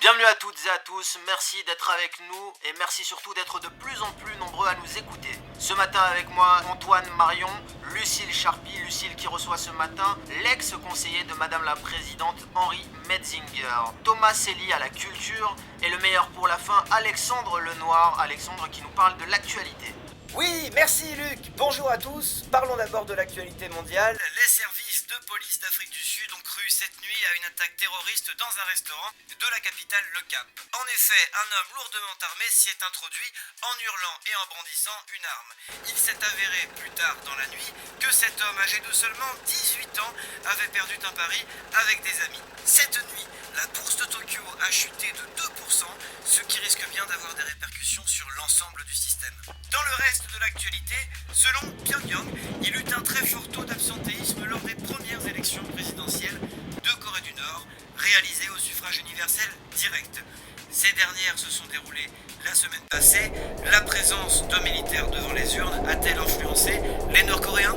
Bienvenue à toutes et à tous, merci d'être avec nous et merci surtout d'être de plus en plus nombreux à nous écouter. Ce matin avec moi, Antoine Marion, Lucille Charpie, Lucille qui reçoit ce matin l'ex-conseiller de Madame la Présidente Henri Metzinger, Thomas Selly à la culture et le meilleur pour la fin, Alexandre Lenoir, Alexandre qui nous parle de l'actualité. Oui, merci Luc. Bonjour à tous. Parlons d'abord de l'actualité mondiale. Les services de police d'Afrique du Sud ont cru cette nuit à une attaque terroriste dans un restaurant de la capitale, Le Cap. En effet, un homme lourdement armé s'y est introduit en hurlant et en brandissant une arme. Il s'est avéré plus tard dans la nuit que cet homme âgé de seulement 18 ans avait perdu un pari avec des amis. Cette nuit, la bourse de Tokyo a chuté de 2%, ce qui risque bien d'avoir des répercussions sur l'ensemble du système. Dans le reste de l'actualité, selon Pyongyang, il eut un très fort taux d'absentéisme lors des premières élections présidentielles de Corée du Nord, réalisées au suffrage universel direct. Ces dernières se sont déroulées la semaine passée. La présence de militaires devant les urnes a-t-elle influencé les Nord-Coréens ?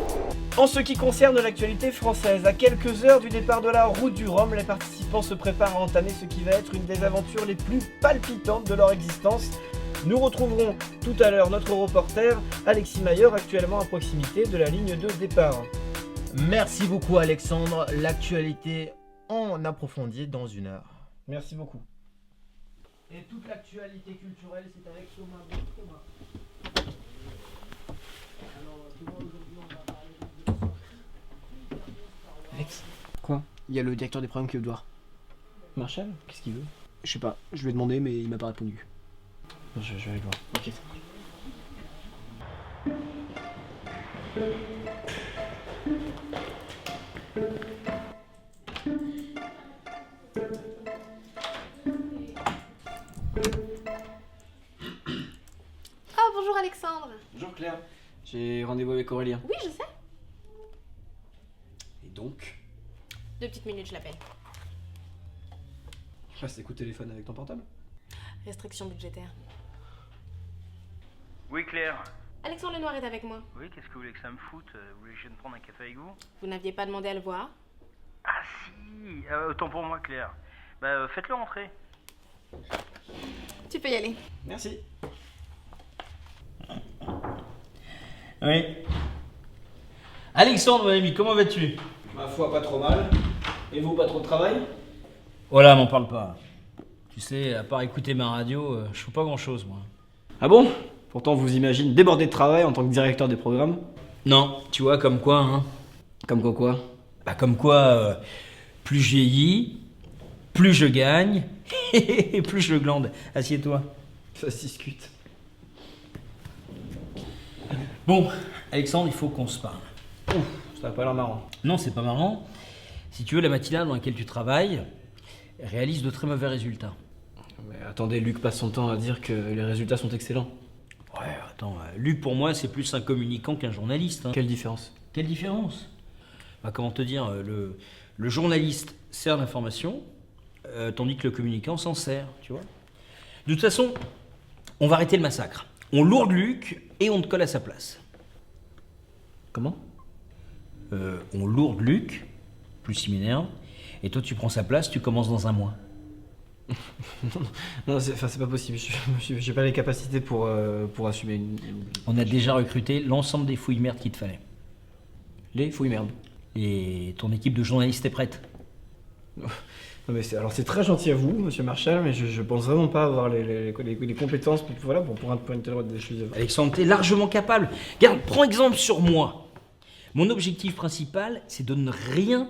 En ce qui concerne l'actualité française, à quelques heures du départ de la route du Rhum, les participants se préparent à entamer ce qui va être une des aventures les plus palpitantes de leur existence. Nous retrouverons tout à l'heure notre reporter Alexis Mayer, actuellement à proximité de la ligne de départ. Merci beaucoup Alexandre, l'actualité en approfondi dans une heure. Merci beaucoup. Et toute l'actualité culturelle, c'est avec Thomas. Thomas. Alors, Thomas, aujourd'hui, on va parler de... Alex, quoi? Il y a le directeur des programmes qui veut te voir. Marshall, qu'est-ce qu'il veut? Je sais pas, je lui ai demandé mais il m'a pas répondu. Je vais aller voir. Ok. Ah, bonjour Alexandre. Bonjour Claire, j'ai rendez-vous avec Aurélien. Oui, je sais. Et donc? 2 petites minutes, je l'appelle. Je reste écouter téléphone avec ton portable. Restriction budgétaire. Oui, Claire. Alexandre Lenoir est avec moi. Oui, qu'est-ce que vous voulez que ça me foute? Vous voulez que je vienne prendre un café avec vous? Vous n'aviez pas demandé à le voir? Ah si, autant pour moi, Claire. Bah, faites-le rentrer. Tu peux y aller. Merci. Oui. Alexandre, mon ami, comment vas-tu? Ma foi, pas trop mal. Et vous, pas trop de travail? Voilà, m'en parle pas. Tu sais, à part écouter ma radio, je fais pas grand-chose, moi. Ah bon? Pourtant, on vous imagine débordé de travail en tant que directeur des programmes. Non, tu vois, comme quoi, hein? Comme quoi? Bah, comme quoi, plus je vieillis, plus je gagne, et plus je glande. Assieds-toi. Ça se discute. Bon, Alexandre, il faut qu'on se parle. Ouf, ça a pas l'air marrant. Non, c'est pas marrant. Si tu veux, la matinale dans laquelle tu travailles réalise de très mauvais résultats. Mais attendez, Luc passe son temps à dire que les résultats sont excellents. Ouais, attends, Luc, pour moi, c'est plus un communicant qu'un journaliste. Hein. Quelle différence? Quelle différence? Bah, comment te dire, le journaliste sert l'information, tandis que le communicant s'en sert, tu vois. De toute façon, on va arrêter le massacre. On lourde Luc et on te colle à sa place. Comment? On lourde Luc, plus il m'énerve, et toi tu prends sa place, tu commences dans un mois. Non, c'est pas possible. J'ai pas les capacités pour assumer une... On a déjà recruté l'ensemble des fouilles merdes qu'il te fallait. Les fouilles merde. Et ton équipe de journalistes est prête. Non mais c'est très gentil à vous, monsieur Marshall, mais je pense vraiment pas avoir les compétences pour une telle des choses. Alexandre, t'es largement capable. Regarde, prends exemple sur moi. Mon objectif principal, c'est de ne rien,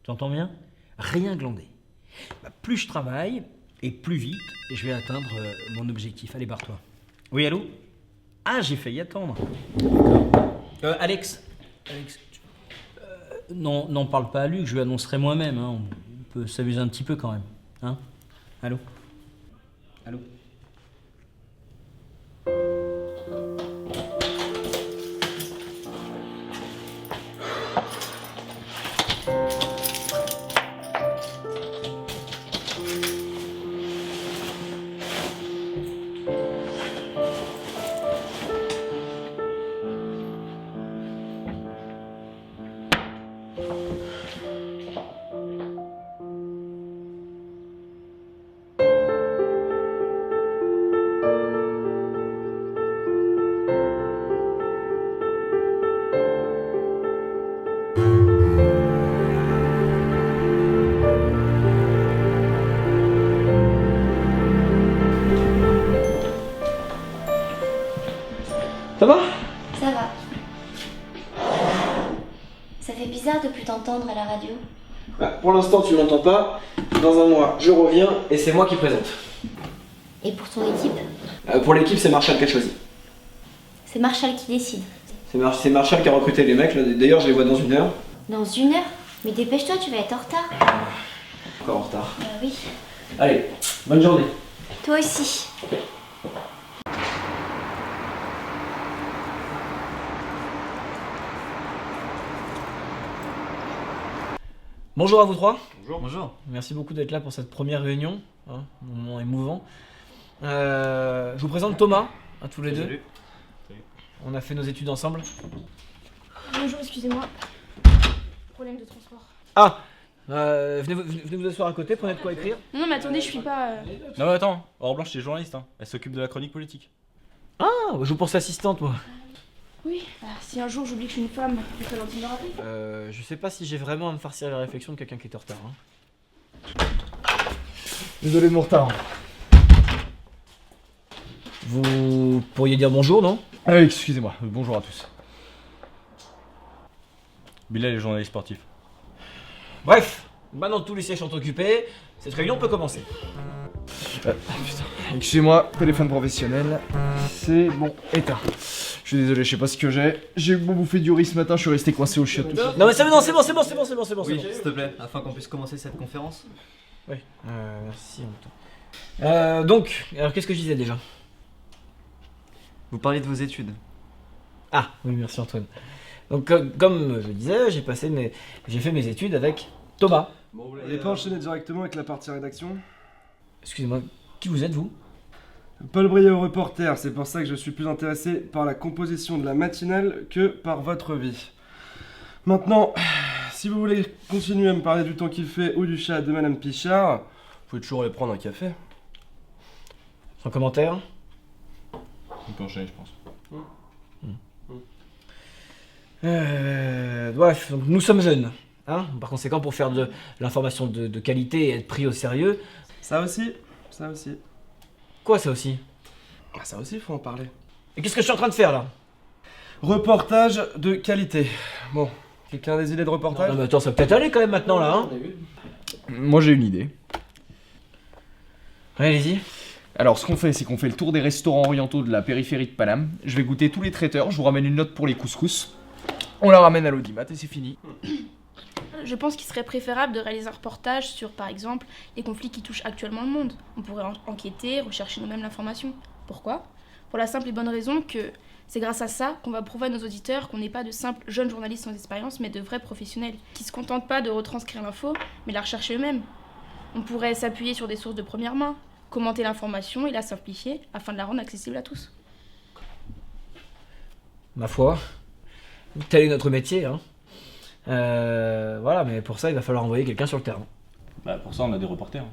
tu entends bien? Rien glander. Bah, plus je travaille, et plus vite, je vais atteindre mon objectif. Allez, barre-toi. Oui, allô? Ah, j'ai failli attendre. Alex, non, n'en parle pas à Luc, je lui annoncerai moi-même. Hein. On peut s'amuser un petit peu quand même. Hein? Allô? Allô? Ça va? Ça va. Ça fait bizarre de plus t'entendre à la radio. Pour l'instant, tu m'entends pas. Dans un mois, je reviens et c'est moi qui présente. Et pour ton équipe, Pour l'équipe, c'est Marshall qui a choisi. c'est Marshall qui décide. C'est Marshall qui a recruté les mecs. Là. D'ailleurs, je les vois dans 1 heure. Dans 1 heure? Mais dépêche-toi, tu vas être en retard. Encore en retard. Bah oui. Allez, bonne journée. Toi aussi. Bonjour à vous trois. Bonjour. Merci beaucoup d'être là pour cette première réunion, un moment émouvant. Je vous présente Thomas, à tous les deux. Salut. On a fait nos études ensemble. Bonjour, excusez-moi. Problème de transport. Ah venez vous asseoir à côté, prenez de quoi écrire. Non, mais attendez, je suis pas. Non mais attends, Aurore Blanche c'est journaliste, hein. Elle s'occupe de la chronique politique. Ah, je joue pour sa assistante, moi. Oui, si un jour j'oublie que je suis une femme, il faut gentil de me rappeler. Je sais pas si j'ai vraiment à me farcir la réflexion de quelqu'un qui est en retard. Désolé de mon retard. Vous pourriez dire bonjour, non? Ah oui, excusez-moi, bonjour à tous. Bilal est journaliste sportif. Bref, maintenant tous les sièges sont occupés, cette réunion peut commencer. Excusez-moi, téléphone professionnel. C'est bon, éteint. Je suis désolé, je sais pas ce que j'ai. J'ai beau bouffer du riz ce matin, je suis resté coincé au chiottes. Non mais c'est bon, c'est bon. Oui, s'il te plaît, afin qu'on puisse commencer cette conférence. Oui, merci Antoine. Donc, alors qu'est-ce que je disais déjà? Vous parlez de vos études. Ah, oui, merci Antoine. Donc, comme je disais, j'ai fait mes études avec Thomas. Bon, vous n'allez pas enchaîner directement avec la partie rédaction? Excusez-moi, qui vous êtes, vous? Paul Briot, reporter, c'est pour ça que je suis plus intéressé par la composition de la matinale que par votre vie. Maintenant, si vous voulez continuer à me parler du temps qu'il fait ou du chat de Madame Pichard, vous pouvez toujours aller prendre un café. Sans commentaire? On peut enchaîner, je pense. Bref, donc nous sommes jeunes. Hein, par conséquent, pour faire de l'information de qualité et être pris au sérieux. Ça aussi. Quoi, ça aussi? Ah, ça aussi, il faut en parler. Et qu'est-ce que je suis en train de faire là? Reportage de qualité. Bon, quelqu'un a des idées de reportage? Non mais attends, ça peut peut-être aller quand même maintenant là, hein? Moi j'ai une idée. Ouais, allez-y. Alors ce qu'on fait, c'est qu'on fait le tour des restaurants orientaux de la périphérie de Paname. Je vais goûter tous les traiteurs, je vous ramène une note pour les couscous. On la ramène à l'audimat et c'est fini. Je pense qu'il serait préférable de réaliser un reportage sur, par exemple, les conflits qui touchent actuellement le monde. On pourrait enquêter, rechercher nous-mêmes l'information. Pourquoi? Pour la simple et bonne raison que c'est grâce à ça qu'on va prouver à nos auditeurs qu'on n'est pas de simples jeunes journalistes sans expérience, mais de vrais professionnels, qui se contentent pas de retranscrire l'info, mais la rechercher eux-mêmes. On pourrait s'appuyer sur des sources de première main, commenter l'information et la simplifier, afin de la rendre accessible à tous. Ma foi, tel est notre métier, hein. Voilà, mais pour ça, il va falloir envoyer quelqu'un sur le terrain. Bah pour ça, on a des reporters.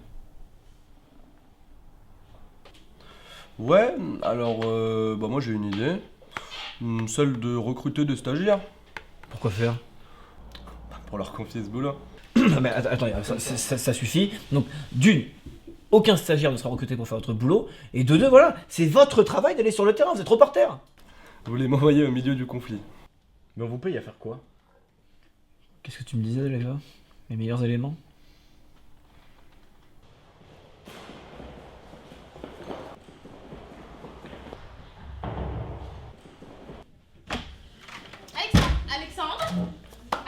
Ouais, alors moi j'ai une idée. Celle de recruter des stagiaires. Pourquoi faire? Pour leur confier ce boulot. Mais attends, ça suffit. Donc, d'une, aucun stagiaire ne sera recruté pour faire votre boulot. Et de deux, voilà, c'est votre travail d'aller sur le terrain, vous êtes reporter. Vous voulez m'envoyer au milieu du conflit. Mais on vous paye à faire quoi? Qu'est-ce que tu me disais déjà? Les meilleurs éléments?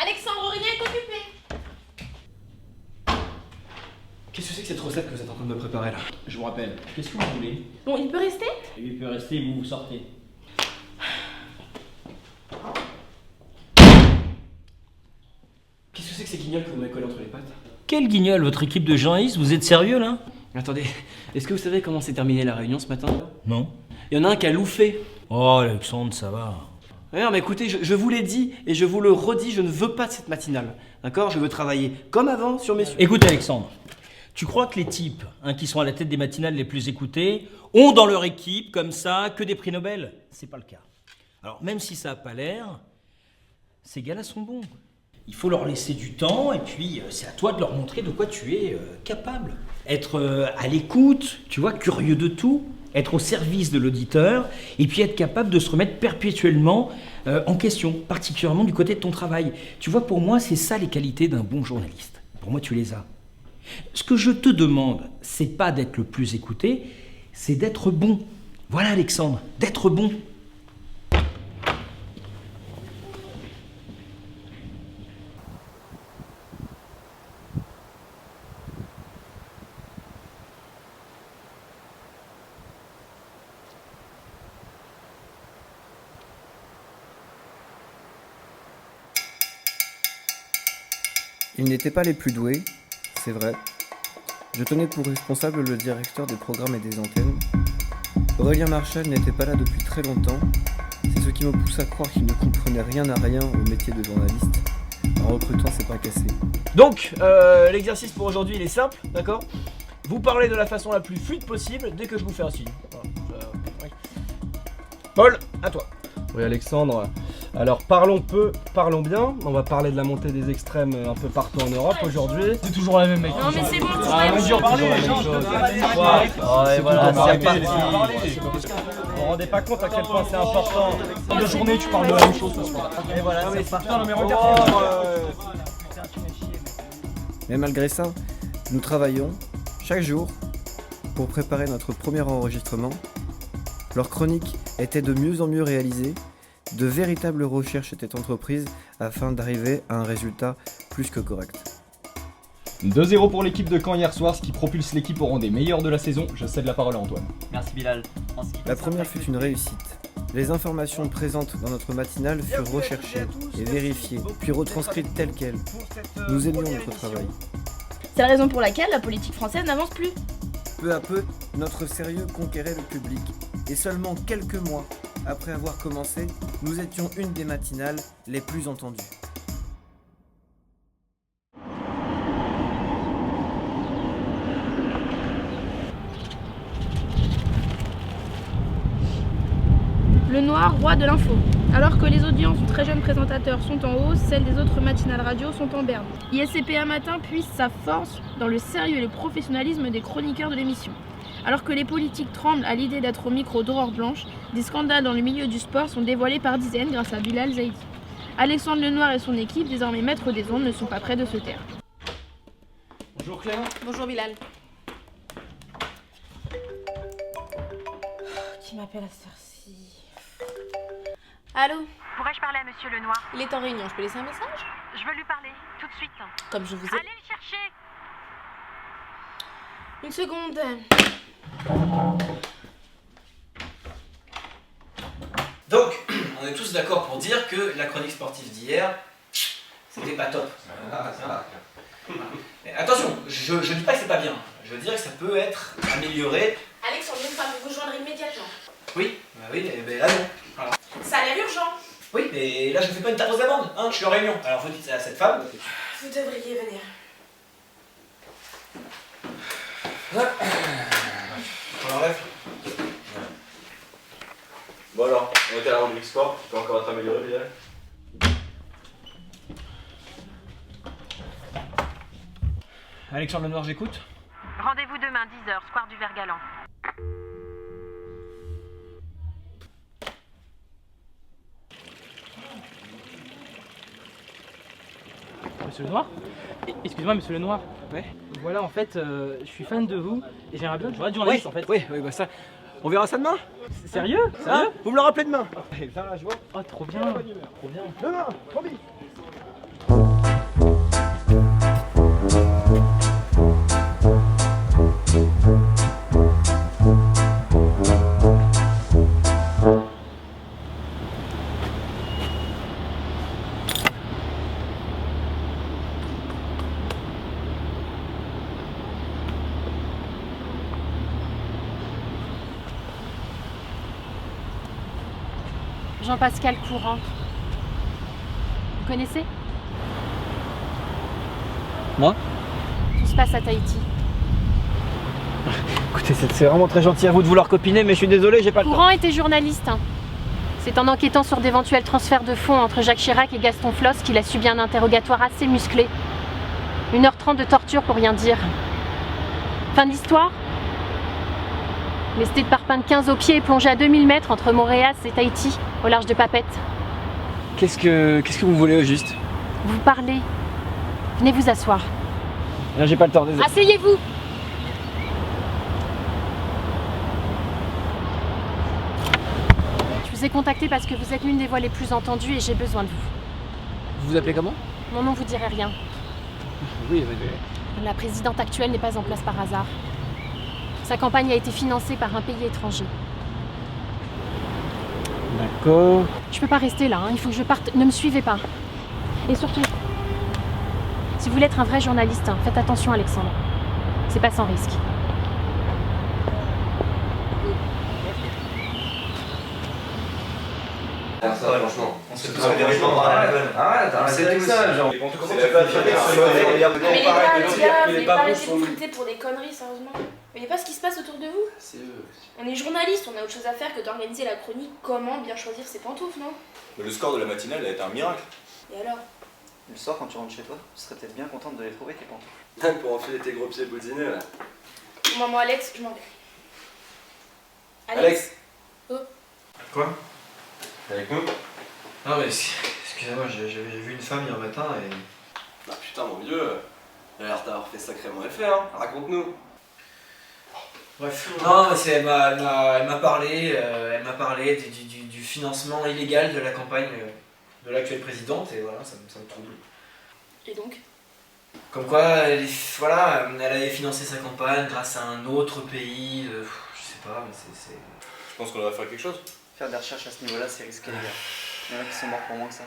Alexandre, rien est occupé. Qu'est-ce que c'est que cette recette que vous êtes en train de me préparer là? Je vous rappelle, qu'est-ce que vous voulez? Bon, il peut rester? Il peut rester, vous sortez. Qu'est-ce que c'est que ces guignols que vous m'avez collés entre les pattes? Quel guignol, votre équipe de journalistes? Vous êtes sérieux là? Attendez, est-ce que vous savez comment s'est terminée la réunion ce matin? Non. Il y en a un qui a louffé. Oh Alexandre, ça va. Ouais, non, mais écoutez, je vous l'ai dit et je vous le redis, je ne veux pas de cette matinale. D'accord? Je veux travailler comme avant sur mes sujets. Écoute Alexandre, tu crois que les types qui sont à la tête des matinales les plus écoutées ont dans leur équipe, comme ça, que des prix Nobel? C'est pas le cas. Alors même si ça n'a pas l'air, ces gars-là sont bons. Il faut leur laisser du temps et puis c'est à toi de leur montrer de quoi tu es capable. Être à l'écoute, tu vois, curieux de tout. être au service de l'auditeur, et puis être capable de se remettre perpétuellement en question, particulièrement du côté de ton travail. Tu vois, pour moi, c'est ça les qualités d'un bon journaliste. Pour moi, tu les as. Ce que je te demande, c'est pas d'être le plus écouté, c'est d'être bon. Voilà, Alexandre, d'être bon. Ils n'étaient pas les plus doués, c'est vrai. Je tenais pour responsable le directeur des programmes et des antennes. Aurélien Marchal n'était pas là depuis très longtemps. C'est ce qui me pousse à croire qu'il ne comprenait rien à rien au métier de journaliste. En recrutant ses bras cassés. Donc, l'exercice pour aujourd'hui, il est simple, d'accord? Vous parlez de la façon la plus fluide possible dès que je vous fais un signe. Voilà. Paul, à toi. Oui, Alexandre. Alors parlons peu, parlons bien. On va parler de la montée des extrêmes un peu partout en Europe aujourd'hui. C'est toujours la même mec. Non, mais c'est bon, tu Ah, vas parler, Ouais, voilà, c'est parti. Vous vous rendez pas compte à quel point c'est important. Dans la journée, tu parles de la même chose ce soir. Et voilà, c'est parti. Non, mais Mais malgré ça, nous travaillons chaque jour pour préparer notre premier enregistrement. Leurs chroniques étaient de mieux en mieux réalisées. De véritables recherches étaient entreprises afin d'arriver à un résultat plus que correct. 2-0 pour l'équipe de Caen hier soir, ce qui propulse l'équipe au rang des meilleurs de la saison. Je cède la parole à Antoine. Merci Bilal. La première fut une réussite. Les informations présentes dans notre matinale furent recherchées et vérifiées, puis retranscrites telles quelles. Nous aimions notre travail. C'est la raison pour laquelle la politique française n'avance plus. Peu à peu, notre sérieux conquérait le public. Et seulement quelques mois après avoir commencé, nous étions une des matinales les plus entendues. Le Noir, roi de l'info. Alors que les audiences du très jeune présentateur sont en hausse, celles des autres matinales radio sont en berne. ISCPA Matin puise sa force dans le sérieux et le professionnalisme des chroniqueurs de l'émission. Alors que les politiques tremblent à l'idée d'être au micro d'Aurore Blanche, des scandales dans le milieu du sport sont dévoilés par dizaines grâce à Bilal Zaidi. Alexandre Lenoir et son équipe, désormais maîtres des ondes, ne sont pas près de se taire. Bonjour Claire. Bonjour Bilal. Qui m'appelle à cette heure-ci? Allô? Pourrais-je parler à Monsieur Lenoir? Il est en réunion, je peux laisser un message? Je veux lui parler, tout de suite. Comme je vous ai... Allez le chercher! Une seconde. Donc, on est tous d'accord pour dire que la chronique sportive d'hier, c'était pas top. Mais attention, je dis pas que c'est pas bien. Je veux dire que ça peut être amélioré. Alexandre Lenoir, vous vous joindre immédiatement. Oui, mais là non. Voilà. Ça a l'air urgent. Oui, mais là je fais pas une tapose d'amende, hein, je suis en réunion. Alors vous dites ça à cette femme. Vous devriez venir. On l'enlève. Bon alors, on était à la rubrique sport, tu peux encore être amélioré, Bilal? Alexandre Lenoir, j'écoute. Rendez-vous demain, 10h, square du Vert-Galant. Monsieur Lenoir? Excusez-moi, Monsieur Lenoir. Ouais. Voilà, en fait, je suis fan de vous et j'aimerais bien que je vois journaliste en fait. Oui, bah ça. On verra ça demain. Sérieux? Hein? Vous me le rappelez demain. Viens là, je vois. Oh, trop bien. Trop bien. Demain, promis. Jean-Pascal Courant. Vous connaissez? Moi? Tout se passe à Tahiti. Écoutez, c'est vraiment très gentil à vous de vouloir copiner, mais je suis désolé, j'ai pas le temps. Courant était journaliste. C'est en enquêtant sur d'éventuels transferts de fonds entre Jacques Chirac et Gaston Flosse qu'il a subi un interrogatoire assez musclé. 1h30 de torture pour rien dire. Fin de l'histoire? Lesté de parpaing de 15 au pied et plongé à 2000 mètres entre Montréal et Tahiti, au large de Papette. Qu'est-ce que vous voulez au juste? Vous parlez. Venez vous asseoir. Non, j'ai pas le temps, désolé. Asseyez-vous! Je vous ai contacté parce que vous êtes l'une des voix les plus entendues et j'ai besoin de vous. Vous vous appelez comment? Mon nom vous dirait rien. Oui, mais... La présidente actuelle n'est pas en place par hasard. Sa campagne a été financée par un pays étranger. D'accord. Je peux pas rester là, hein. Il faut que je parte. Ne me suivez pas. Et surtout, si vous voulez être un vrai journaliste, hein, faites attention Alexandre. C'est pas sans risque. Ça, franchement. On se fait véritablement à la gueule. Arrête avec ça, genre. Comment tu peux affirmer que ce modèle Mais les gars, vous il est voulez pas pas bon, arrêter de son vous nom. traiter pour des conneries, sérieusement? Vous voyez pas ce qui se passe autour de vous? C'est eux. On est journaliste, on a autre chose à faire que d'organiser la chronique comment bien choisir ses pantoufles, non? Mais le score de la matinale a été un miracle. Et alors? Le soir, quand tu rentres chez toi, tu serais peut-être bien contente de les trouver tes pantoufles. Même pour enfiler tes gros pieds boudinés là. Bon, moi Alex, je m'en vais. Alex. Oh. Quoi? T'es avec nous? Non mais excusez-moi, j'avais vu une femme hier matin et... Ah putain mon vieux, il a l'air d'avoir fait sacrément effet hein, raconte-nous. Bref, non, mais elle m'a parlé du financement illégal de la campagne de l'actuelle présidente et voilà, ça me trouble. Et donc? Comme quoi, elle avait financé sa campagne grâce à un autre pays, je sais pas, mais c'est... Je pense qu'on devrait faire quelque chose. Faire des recherches à ce niveau-là, c'est risqué les gars. Il y en a qui sont morts pour moins que ça.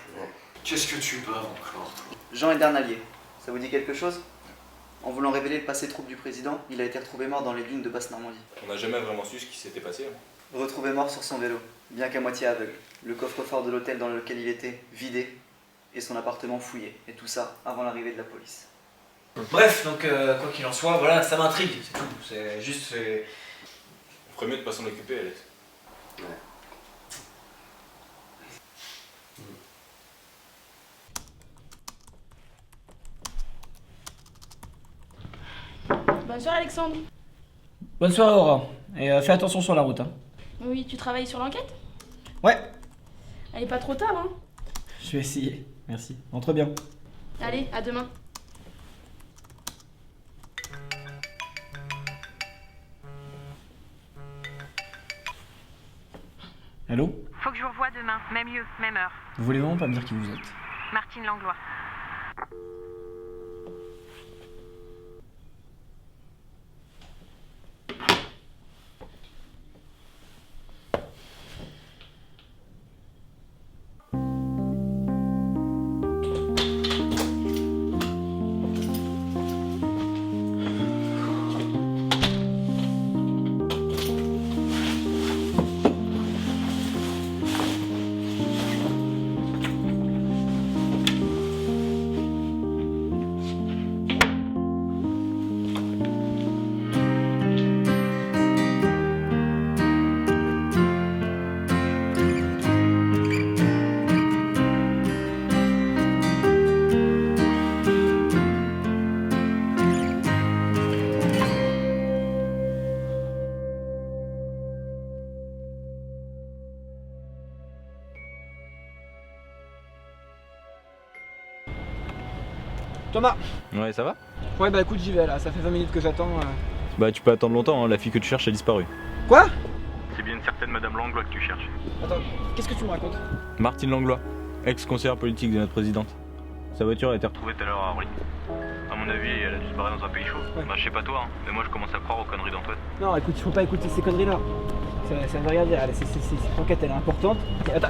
Qu'est-ce que tu baves encore toi? Jean Edernalier, ça vous dit quelque chose? En voulant révéler le passé trouble du président, il a été retrouvé mort dans les dunes de Basse-Normandie. On n'a jamais vraiment su ce qui s'était passé. Retrouvé mort sur son vélo, bien qu'à moitié aveugle. Le coffre-fort de l'hôtel dans lequel il était vidé et son appartement fouillé. Et tout ça avant l'arrivée de la police. Bref, donc quoi qu'il en soit, voilà, ça m'intrigue, c'est tout. C'est juste... On ferait mieux de pas s'en occuper Alex. Ouais. Bonsoir Alexandre. Bonne soirée Aura, et fais attention sur la route hein. Oui, tu travailles sur l'enquête? Ouais, Elle est pas trop tard, hein? je vais essayer, merci. Entre bien. Allez, à demain. Allô? Faut que je vous revoie demain, même lieu, même heure. Vous voulez vraiment pas me dire qui vous êtes? Martine Langlois. Thomas! Ouais, ça va? Ouais bah écoute, j'y vais là, ça fait 20 minutes que j'attends. Bah, tu peux attendre longtemps, hein. La fille que tu cherches a disparu. Quoi? C'est bien une certaine Madame Langlois que tu cherches. Attends, qu'est-ce que tu me racontes? Martine Langlois, ex-conseillère politique de notre présidente. Sa voiture a été retrouvée Trouvée tout à l'heure à Orly. À mon avis, elle a dû se barrer dans un pays chaud. Ouais. Bah, je sais pas toi, hein, mais moi je commence à croire aux conneries d'Antoine. Non écoute, faut pas écouter ces conneries là. Ça veut rien dire, cette enquête elle est importante. Attends.